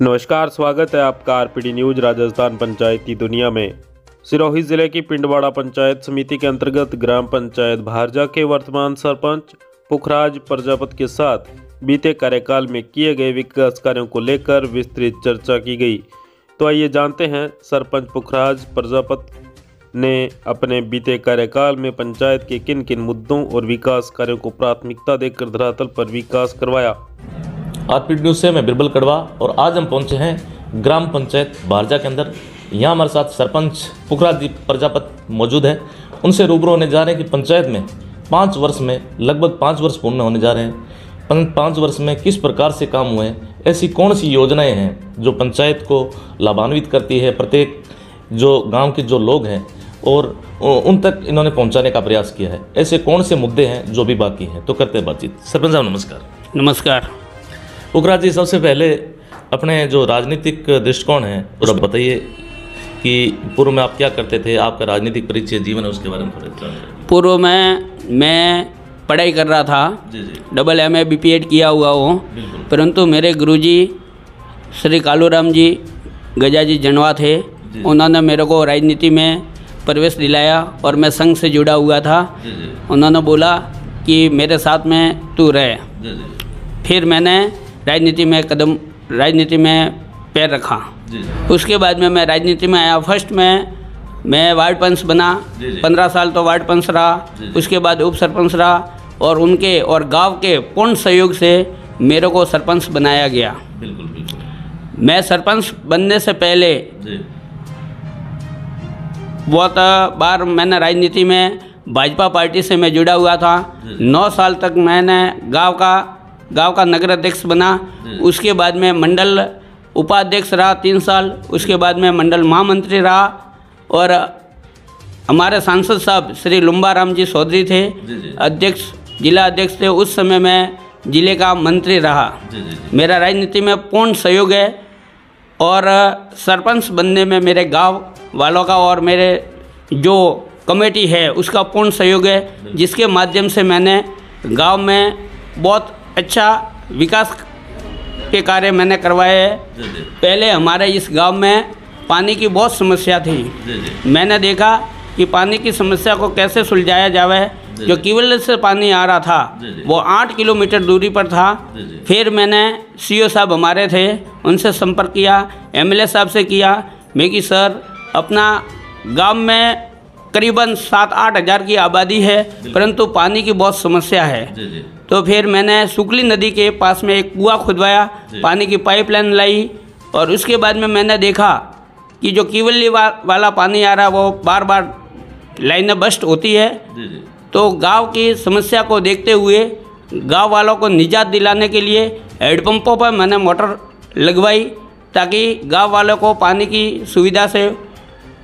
नमस्कार, स्वागत है आपका आरपीडी न्यूज राजस्थान पंचायती दुनिया में। सिरोही जिले की पिंडवाड़ा पंचायत समिति के अंतर्गत ग्राम पंचायत भारजा के वर्तमान सरपंच पुखराज प्रजापति के साथ बीते कार्यकाल में किए गए विकास कार्यों को लेकर विस्तृत चर्चा की गई। तो आइए जानते हैं सरपंच पुखराज प्रजापति ने अपने बीते कार्यकाल में पंचायत के किन किन मुद्दों और विकास कार्यों को प्राथमिकता देकर धरातल पर विकास करवाया। आरपीडी न्यूज से मैं बिरबल कड़वा और आज हम पहुंचे हैं ग्राम पंचायत भारजा के अंदर। यहाँ हमारे साथ सरपंच पुखराज प्रजापति मौजूद है। उनसे रूबरू होने जा रहे हैं कि पंचायत में 5 वर्ष में लगभग 5 वर्ष पूर्ण होने जा रहे हैं। 5 वर्ष में किस प्रकार से काम हुए हैं, ऐसी कौन सी योजनाएं हैं जो पंचायत को लाभान्वित करती है, प्रत्येक जो गाँव के जो लोग हैं और उन तक इन्होंने पहुँचाने का प्रयास किया है, ऐसे कौन से मुद्दे हैं जो भी बाकी हैं। तो करते हैं बातचीत। सरपंच साहब नमस्कार। नमस्कार। पुखराज जी, सबसे पहले अपने जो राजनीतिक दृष्टिकोण है उस बताइए कि पूर्व में आप क्या करते थे, आपका राजनीतिक परिचय जीवन है उसके बारे में थोड़ा जानकारी। पूर्व में मैं पढ़ाई कर रहा था, AA BPEd किया हुआ हूँ, परंतु मेरे गुरुजी श्री कालूराम जी गजाजी जनवा थे। उन्होंने मेरे को राजनीति में प्रवेश दिलाया और मैं संघ से जुड़ा हुआ था। उन्होंने बोला कि मेरे साथ में तू रहे। फिर मैंने राजनीति में पैर रखा। उसके बाद में मैं राजनीति में आया। फर्स्ट में मैं वार्ड पंच बना, 15 साल तो वार्ड पंच रहा। उसके बाद उप सरपंच रहा और उनके और गांव के पूर्ण सहयोग से मेरे को सरपंच बनाया गया। मैं सरपंच बनने से पहले बहुत बार मैंने राजनीति में भाजपा पार्टी से मैं जुड़ा हुआ था। 9 साल तक मैंने गांव का नगर अध्यक्ष बना। उसके बाद में मंडल उपाध्यक्ष रहा 3 साल। उसके बाद में मंडल महामंत्री रहा और हमारे सांसद साहब श्री लुम्बा राम जी चौधरी थे, अध्यक्ष जिला अध्यक्ष थे। उस समय मैं जिले का मंत्री रहा। मेरा राजनीति में पूर्ण सहयोग है और सरपंच बनने में मेरे गांव वालों का और मेरे जो कमेटी है उसका पूर्ण सहयोग है, जिसके माध्यम से मैंने गांव में बहुत अच्छा विकास के कार्य मैंने करवाए हैं। पहले हमारे इस गांव में पानी की बहुत समस्या थी। मैंने देखा कि पानी की समस्या को कैसे सुलझाया जावे। जो ट्यूबवेल से पानी आ रहा था वो 8 किलोमीटर दूरी पर था। फिर मैंने CO साहब हमारे थे, उनसे संपर्क किया, MLA साहब से किया। मैं कि सर, अपना गांव में करीबन 7-8 हज़ार की आबादी है, परंतु पानी की बहुत समस्या है। तो फिर मैंने सुकली नदी के पास में एक कुआं खुदवाया, पानी की पाइपलाइन लाई और उसके बाद में मैंने देखा कि जो ट्यूबवेल वाला पानी आ रहा है वो बार बार लाइनें बस्ट होती है। तो गांव की समस्या को देखते हुए गांव वालों को निजात दिलाने के लिए हैंडपंपों पर मैंने मोटर लगवाई, ताकि गांव वालों को पानी की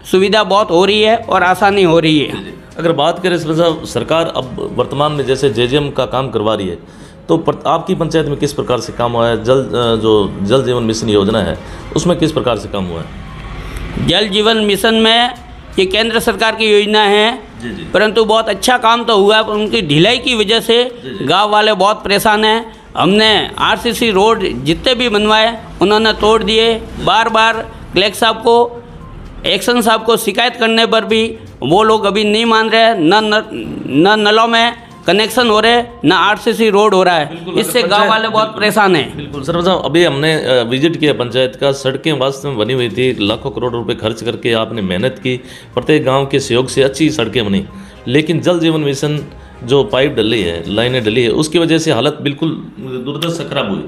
सुविधा बहुत हो रही है और आसानी हो रही है। अगर बात करें सरकार अब वर्तमान में जैसे JJM का काम करवा रही है, तो आपकी पंचायत में किस प्रकार से काम हुआ है? जल जीवन मिशन योजना है उसमें किस प्रकार से काम हुआ है? जल जीवन मिशन में ये केंद्र सरकार की योजना है, परंतु बहुत अच्छा काम तो हुआ है। उनकी ढिलाई की वजह से गांव वाले बहुत परेशान हैं। हमने RCC रोड जितने भी बनवाए उन्होंने तोड़ दिए। बार बार कलेक्टर साहब को, एक्शन साहब को शिकायत करने पर भी वो लोग अभी नहीं मान रहे। न नलों में कनेक्शन हो रहे, न RCC रोड हो रहा है। इससे गांव वाले बहुत परेशान हैं। बिल्कुल सर साहब, अभी हमने विजिट किया पंचायत का। सड़कें वास्तव में बनी हुई थी, लाखों करोड़ रुपए खर्च करके आपने मेहनत की, प्रत्येक गांव के सहयोग से अच्छी सड़कें बनी। लेकिन जल जीवन मिशन जो पाइप डली है, लाइनें डली है, उसकी वजह से हालत बिल्कुल दुर्दशा खराब हुई।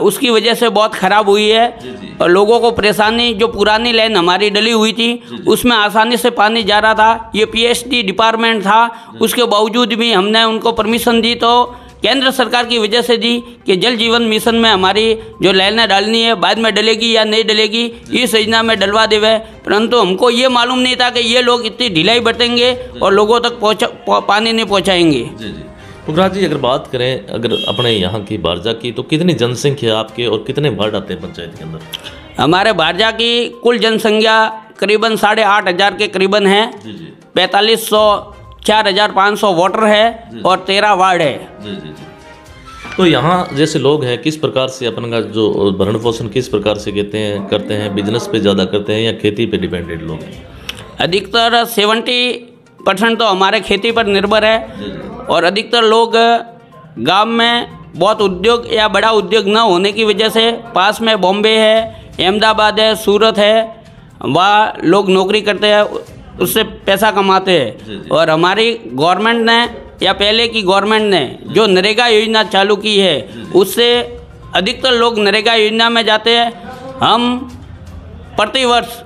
उसकी वजह से बहुत ख़राब हुई है और लोगों को परेशानी। जो पुरानी लाइन हमारी डली हुई थी उसमें आसानी से पानी जा रहा था। ये PSD डिपार्टमेंट था, उसके बावजूद भी हमने उनको परमिशन दी तो केंद्र सरकार की वजह से दी कि जल जीवन मिशन में हमारी जो लाइनें डालनी है बाद में डलेगी या नहीं डलेगी, इस योजना में डलवा देवे। परंतु हमको ये मालूम नहीं था कि ये लोग इतनी ढिलाई बरतेंगे और लोगों तक पानी नहीं पहुँचाएंगे। पुखराज जी, अगर बात करें अगर अपने यहाँ की भारजा की, तो कितनी जनसंख्या आपके और कितने वार्ड आते हैं पंचायत के अंदर? हमारे भारजा की कुल जनसंख्या करीबन 8,500 के करीबन है। 4500 4,500 वोटर है और 13 वार्ड है। तो यहाँ जैसे लोग हैं किस प्रकार से अपन का जो भरण पोषण किस प्रकार से करते हैं, बिजनेस पे ज़्यादा करते हैं या खेती पे डिपेंडेड लोग हैं? अधिकतर 70% तो हमारे खेती पर निर्भर है और अधिकतर लोग गांव में बहुत उद्योग या बड़ा उद्योग न होने की वजह से पास में बॉम्बे है, अहमदाबाद है, सूरत है, वहाँ लोग नौकरी करते हैं, उससे पैसा कमाते हैं। और हमारी गवर्नमेंट ने या पहले की गवर्नमेंट ने जो नरेगा योजना चालू की है उससे अधिकतर लोग नरेगा योजना में जाते हैं। हम प्रति वर्ष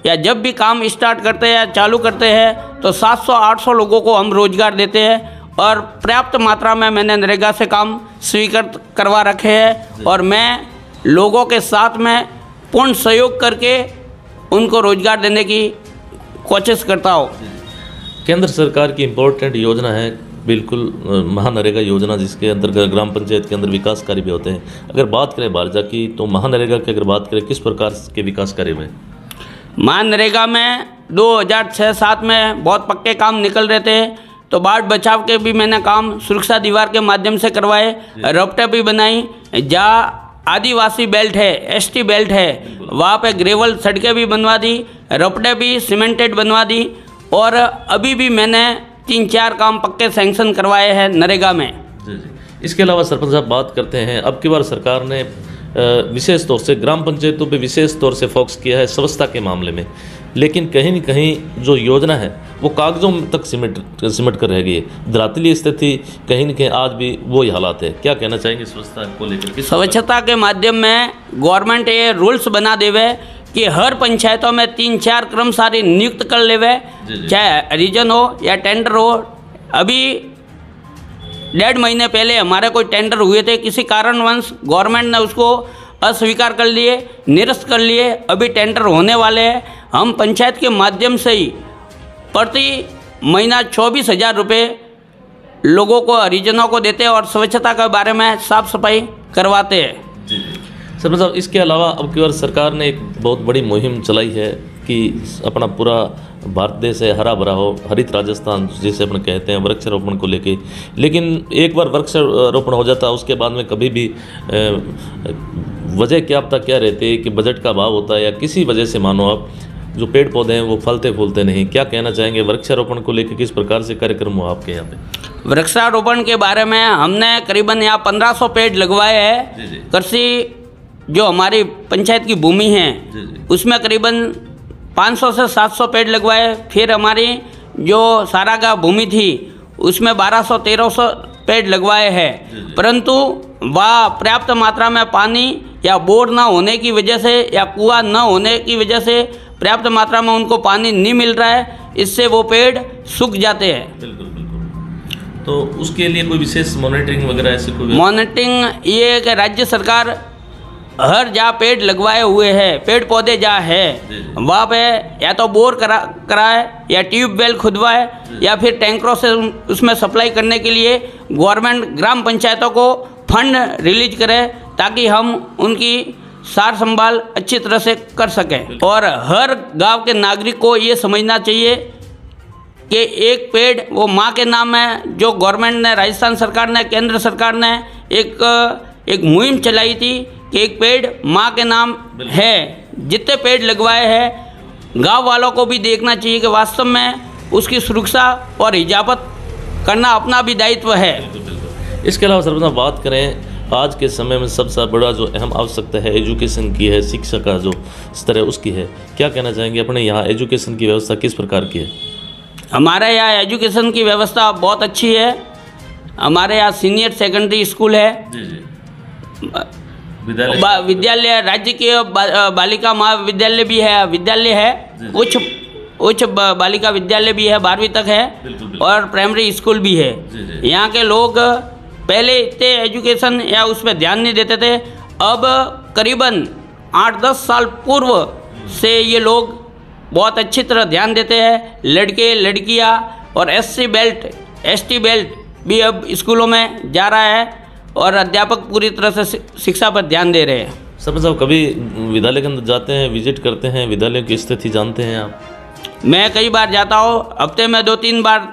या जब भी काम स्टार्ट करते हैं चालू करते हैं तो 700-800 लोगों को हम रोजगार देते हैं और पर्याप्त मात्रा में मैंने नरेगा से काम स्वीकृत करवा रखे हैं और मैं लोगों के साथ में पूर्ण सहयोग करके उनको रोजगार देने की कोशिश करता हूँ। केंद्र सरकार की इम्पोर्टेंट योजना है बिल्कुल महानरेगा योजना, जिसके अंतर्गत ग्राम पंचायत के अंदर विकास कार्य भी होते हैं। अगर बात करें भारजा की तो महानरेगा की अगर बात करें किस प्रकार के विकास कार्य में? महानरेगा में 2006-07 में बहुत पक्के काम निकल रहे थे, तो बाढ़ बचाव के भी मैंने काम सुरक्षा दीवार के माध्यम से करवाए, रपटे भी बनाई। जहाँ आदिवासी बेल्ट है, एसटी बेल्ट है, वहाँ पे ग्रेवल सड़कें भी बनवा दी, रपटे भी सीमेंटेड बनवा दी और अभी भी मैंने 3-4 काम पक्के सैंक्शन करवाए हैं नरेगा में। जी जी। इसके अलावा सरपंच साहब बात करते हैं, अब की बार सरकार ने विशेष तौर से ग्राम पंचायतों पे विशेष तौर से फोकस किया है स्वच्छता के मामले में, लेकिन कहीं न कहीं जो योजना है वो कागजों तक सिमट कर रह गई है। धरातली स्थिति कहीं न कहीं आज भी वही हालात है। क्या कहना चाहेंगे स्वच्छता को लेकर? स्वच्छता के माध्यम में गवर्नमेंट ये रूल्स बना देवे कि हर पंचायतों में 3-4 कर्मचारी नियुक्त कर लेवे, चाहे हरिजन हो या टेंडर हो। अभी 1.5 महीने पहले हमारे कोई टेंडर हुए थे, किसी कारणवश गवर्नमेंट ने उसको अस्वीकार कर लिए, निरस्त कर लिए। अभी टेंडर होने वाले हैं। हम पंचायत के माध्यम से ही प्रति महीना 24,000 रुपये लोगों को, हरिजनों को देते हैं और स्वच्छता के बारे में साफ सफाई करवाते हैं। जी सर, मतलब इसके अलावा अब की बार सरकार ने एक बहुत बड़ी मुहिम चलाई है कि अपना पूरा भारत देश है हरा भरा हो, हरित राजस्थान जिसे अपन कहते हैं, वृक्षारोपण को लेके। लेकिन एक बार वृक्षारोपण हो जाता है उसके बाद में कभी भी वजह क्या पता क्या रहती है कि बजट का अभाव होता है या किसी वजह से मानो आप जो पेड़ पौधे हैं वो फलते फूलते नहीं। क्या कहना चाहेंगे वृक्षारोपण को लेकर, किस प्रकार से कार्यक्रम हुआ आपके यहाँ पे? वृक्षारोपण के बारे में हमने करीबन यहाँ 1500 पेड़ लगवाए हैं। कृषि जो हमारी पंचायत की भूमि है उसमें करीबन 500 से 700 पेड़ लगवाए। फिर हमारी जो सारागाह भूमि थी उसमें 1200-1300 पेड़ लगवाए हैं, परंतु वह पर्याप्त मात्रा में पानी या बोर न होने की वजह से या कुआं न होने की वजह से पर्याप्त मात्रा में उनको पानी नहीं मिल रहा है, इससे वो पेड़ सूख जाते हैं। बिल्कुल बिल्कुल। तो उसके लिए कोई विशेष मॉनिटरिंग वगैरह ऐसे कोई? मॉनिटरिंग ये है कि राज्य सरकार हर जहाँ पेड़ लगवाए हुए हैं, पेड़ पौधे जहाँ है वहाँ पे या तो बोर कराए या ट्यूबवेल खुदवाए या फिर टैंकरों से उसमें सप्लाई करने के लिए गवर्नमेंट ग्राम पंचायतों को फंड रिलीज करे ताकि हम उनकी सार संभाल अच्छी तरह से कर सकें। और हर गांव के नागरिक को ये समझना चाहिए कि एक पेड़ वो माँ के नाम है। जो गवर्नमेंट ने, राजस्थान सरकार ने, केंद्र सरकार ने एक मुहिम चलाई थी कि एक पेड़ माँ के नाम है। जितने पेड़ लगवाए हैं गांव वालों को भी देखना चाहिए कि वास्तव में उसकी सुरक्षा और हिफाजत करना अपना भी दायित्व है। इसके अलावा सरपंच बात करें, आज के समय में सबसे बड़ा जो अहम आवश्यकता है एजुकेशन की है, शिक्षा का जो स्तर है उसकी है। क्या कहना चाहेंगे अपने यहाँ एजुकेशन की व्यवस्था किस प्रकार की है? हमारे यहाँ एजुकेशन की व्यवस्था बहुत अच्छी है। हमारे यहाँ सीनियर सेकेंडरी स्कूल है, विद्यालय, राज्य के बालिका महाविद्यालय भी है, विद्यालय है, उच्च बालिका विद्यालय भी है, 12वीं तक है, और प्राइमरी स्कूल भी है। यहाँ के लोग पहले इतने एजुकेशन या उस पर ध्यान नहीं देते थे, अब करीबन 8-10 साल पूर्व से ये लोग बहुत अच्छी तरह ध्यान देते हैं। लड़के लड़कियाँ और SC बेल्ट, ST बेल्ट भी अब स्कूलों में जा रहा है और अध्यापक पूरी तरह से शिक्षा पर ध्यान दे रहे हैं। सरपंच साहब कभी विद्यालय के अंदर जाते हैं, विजिट करते हैं, विद्यालय की स्थिति जानते हैं आप? मैं कई बार जाता हूँ, हफ्ते में 2-3 बार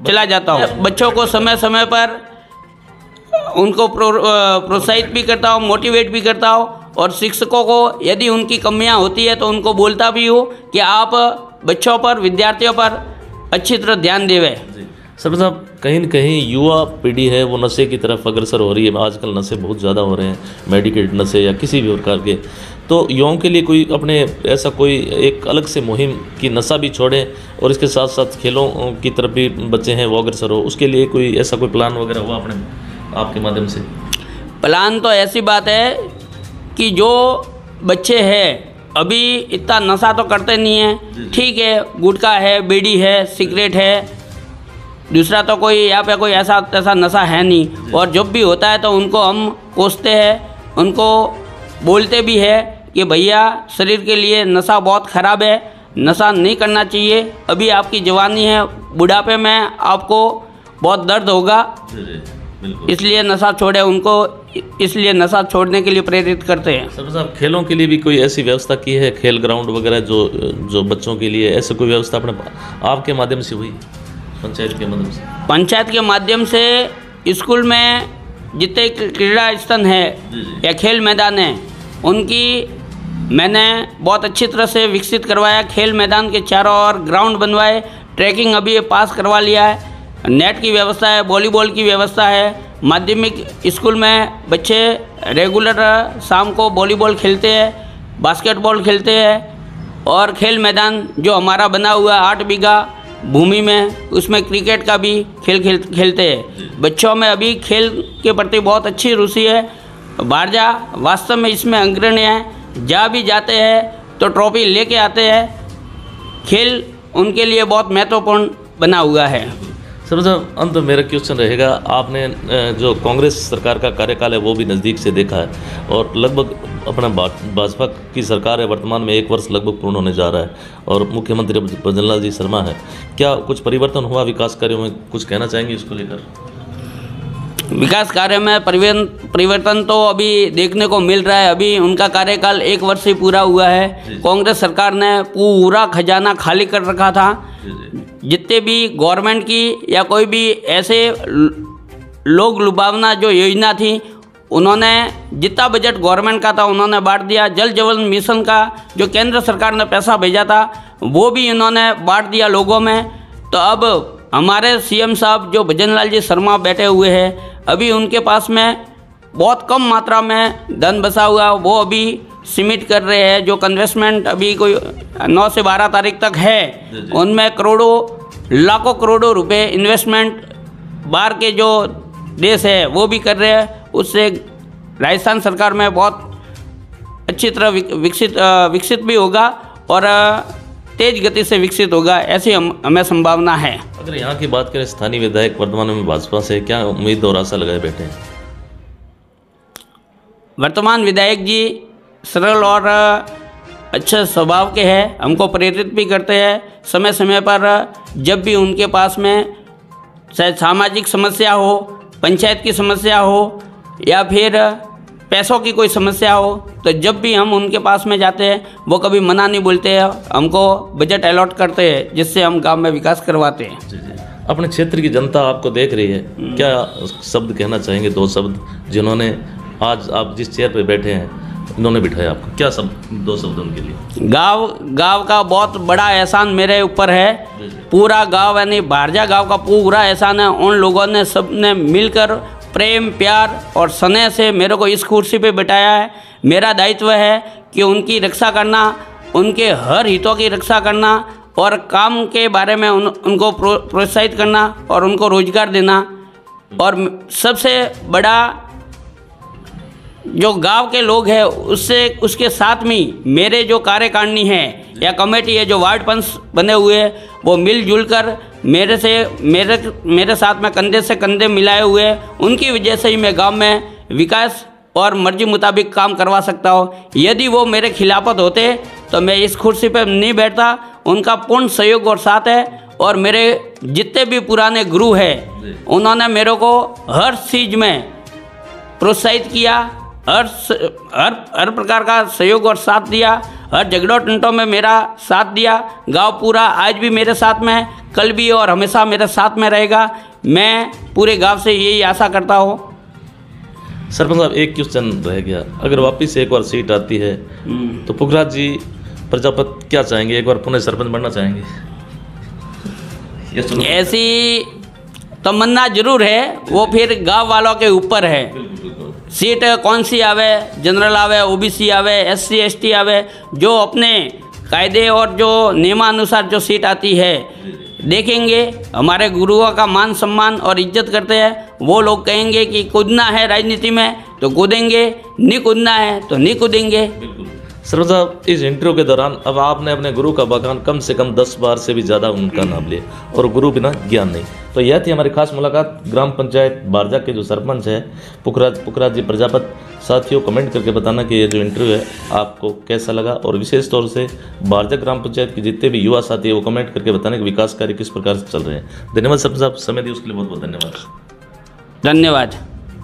चला जाता हूँ। बच्चों को समय समय पर उनको प्रोत्साहित भी करता हूँ, मोटिवेट भी करता हूँ, और शिक्षकों को यदि उनकी कमियां होती है तो उनको बोलता भी हूँ कि आप बच्चों पर, विद्यार्थियों पर अच्छी तरह ध्यान देवे। सरपंच साहब, कहीं न कहीं युवा पीढ़ी है वो नशे की तरफ अग्रसर हो रही है। आजकल नशे बहुत ज़्यादा हो रहे हैं, मेडिकेट नशे या किसी भी प्रकार के। तो युवाओं के लिए कोई अपने ऐसा कोई एक अलग से मुहिम कि नशा भी छोड़ें और इसके साथ साथ खेलों की तरफ भी बच्चे हैं वो अग्रसर हो, उसके लिए कोई ऐसा कोई प्लान वगैरह हुआ अपने आपके माध्यम से? प्लान तो ऐसी बात है कि जो बच्चे हैं अभी इतना नशा तो करते नहीं हैं, ठीक है, गुटखा है, बीड़ी है, सिगरेट है, दूसरा तो कोई यहाँ पे कोई ऐसा नशा है नहीं। और जब भी होता है तो उनको हम कोसते हैं, उनको बोलते भी है कि भैया शरीर के लिए नशा बहुत ख़राब है, नशा नहीं करना चाहिए। अभी आपकी जवानी है, बुढ़ापे में आपको बहुत दर्द होगा, इसलिए नशा छोड़े। उनको इसलिए नशा छोड़ने के लिए प्रेरित करते हैं। सर साहब, खेलों के लिए भी कोई ऐसी व्यवस्था की है, खेल ग्राउंड वगैरह जो बच्चों के लिए, ऐसे कोई व्यवस्था अपने आपके माध्यम से हुई, पंचायत के माध्यम से? पंचायत के माध्यम से स्कूल में जितने क्रीड़ा स्थल है या खेल मैदान है उनकी मैंने बहुत अच्छी तरह से विकसित करवाया। खेल मैदान के चारों ओर ग्राउंड बनवाए, ट्रैकिंग अभी पास करवा लिया है, नेट की व्यवस्था है, वॉलीबॉल की व्यवस्था है। माध्यमिक स्कूल में बच्चे रेगुलर शाम को वॉलीबॉल खेलते हैं, बास्केटबॉल खेलते हैं। और खेल मैदान जो हमारा बना हुआ है 8 बीघा भूमि में, उसमें क्रिकेट का भी खेलते हैं। बच्चों में अभी खेल के प्रति बहुत अच्छी रुचि है। भारजा वास्तव में इसमें अग्रणी है, जहाँ भी जाते हैं तो ट्रॉफी लेके आते हैं। खेल उनके लिए बहुत महत्वपूर्ण बना हुआ है। सर साहब, अंत में मेरा क्वेश्चन रहेगा, आपने जो कांग्रेस सरकार का कार्यकाल है वो भी नज़दीक से देखा है और लगभग अपना भाजपा की सरकार है, वर्तमान में 1 वर्ष लगभग पूर्ण होने जा रहा है और मुख्यमंत्री भजनलाल जी शर्मा है। क्या कुछ परिवर्तन हुआ विकास कार्यों में, कुछ कहना चाहेंगे इसको लेकर? विकास कार्य में परिवर्तन तो अभी देखने को मिल रहा है। अभी उनका कार्यकाल 1 वर्ष ही पूरा हुआ है। कांग्रेस सरकार ने पूरा खजाना खाली कर रखा था। जितने भी गवर्नमेंट की या कोई भी ऐसे लोग लुभावना जो योजना थी, उन्होंने जितना बजट गवर्नमेंट का था उन्होंने बांट दिया। जल जीवन मिशन का जो केंद्र सरकार ने पैसा भेजा था वो भी उन्होंने बांट दिया लोगों में। तो अब हमारे सीएम साहब जो भजनलाल जी शर्मा बैठे हुए हैं, अभी उनके पास में बहुत कम मात्रा में धन बचा हुआ, वो अभी सीमित कर रहे हैं। जो इन्वेस्टमेंट अभी कोई 9 से 12 तारीख तक है, उनमें करोड़ों लाखों करोड़ों रुपए इन्वेस्टमेंट बाहर के जो देश है वो भी कर रहे हैं। उससे राजस्थान सरकार में बहुत अच्छी तरह विकसित भी होगा और तेज गति से विकसित होगा, ऐसी हमें संभावना है। अगर यहाँ की बात करें, स्थानीय विधायक वर्तमान में भाजपा से क्या उम्मीद और आशा लगाए बैठे हैं? वर्तमान विधायक जी सरल और अच्छे स्वभाव के हैं, हमको प्रेरित भी करते हैं। समय समय पर जब भी उनके पास में चाहे सामाजिक समस्या हो, पंचायत की समस्या हो या फिर पैसों की कोई समस्या हो, तो जब भी हम उनके पास में जाते हैं वो कभी मना नहीं बोलते हैं, हमको बजट अलॉट करते हैं जिससे हम गांव में विकास करवाते हैं। अपने क्षेत्र की जनता आपको देख रही है, क्या शब्द कहना चाहेंगे, 2 शब्द, जिन्होंने आज आप जिस चेयर पे बैठे हैं इन्होंने बिठाया आपको, क्या शब्द, 2 शब्द उनके लिए? गांव का बहुत बड़ा एहसान मेरे ऊपर है। पूरा गांव यानी भारजा गांव का पूरा एहसान है। उन लोगों ने सबने मिलकर प्रेम, प्यार और स्नेह से मेरे को इस कुर्सी पे बिठाया है। मेरा दायित्व है कि उनकी रक्षा करना, उनके हर हितों की रक्षा करना और काम के बारे में उनको प्रोत्साहित करना और उनको रोजगार देना। और सबसे बड़ा जो गांव के लोग हैं उसके साथ में मेरे जो कार्यकारिणी है या कमेटी है, जो वार्ड पंच बने हुए हैं, वो मिलजुल कर मेरे साथ में कंधे से कंधे मिलाए हुए हैं। उनकी वजह से ही मैं गांव में विकास और मर्जी मुताबिक काम करवा सकता हूँ। यदि वो मेरे खिलाफत होते तो मैं इस कुर्सी पर नहीं बैठता। उनका पूर्ण सहयोग और साथ है। और मेरे जितने भी पुराने गुरु हैं उन्होंने मेरे को हर चीज़ में प्रोत्साहित किया, हर प्रकार का सहयोग और साथ दिया, हर झगड़ों टंटों में मेरा साथ दिया। गांव पूरा आज भी मेरे साथ में है, कल भी और हमेशा मेरे साथ में रहेगा। मैं पूरे गांव से यही आशा करता हूँ सरपंच साहब एक क्वेश्चन रह गया, अगर वापिस एक बार सीट आती है तो पुखराज जी प्रजापत क्या चाहेंगे, एक बार पुनः सरपंच बनना चाहेंगे? ये सुनो। ऐसी तमन्ना जरूर है, वो फिर गांव वालों के ऊपर है। सीट कौन सी आवे, जनरल आवे, ओबीसी आवे, एससी एसटी आवे, जो अपने कायदे और जो नियमानुसार जो सीट आती है देखेंगे। हमारे गुरुओं का मान सम्मान और इज्जत करते हैं। वो लोग कहेंगे कि कूदना है राजनीति में तो कूदेंगे, नहीं कूदना है तो नहीं कूदेंगे। सरपंच साहब, इस इंटरव्यू के दौरान अब आपने अपने गुरु का बखान कम से कम 10 बार से भी ज़्यादा उनका नाम लिया, और गुरु बिना ज्ञान नहीं। तो यह थी हमारी खास मुलाकात ग्राम पंचायत भारजा के जो सरपंच है पुखराज जी प्रजापत। साथियों, कमेंट करके बताना कि ये जो इंटरव्यू है आपको कैसा लगा, और विशेष तौर से भारजा ग्राम पंचायत के जितने भी युवा साथी है वो कमेंट करके बताना कि विकास कार्य किस प्रकार से चल रहे हैं। धन्यवाद सरपंच साहब, समय दिए उसके लिए बहुत बहुत धन्यवाद। धन्यवाद।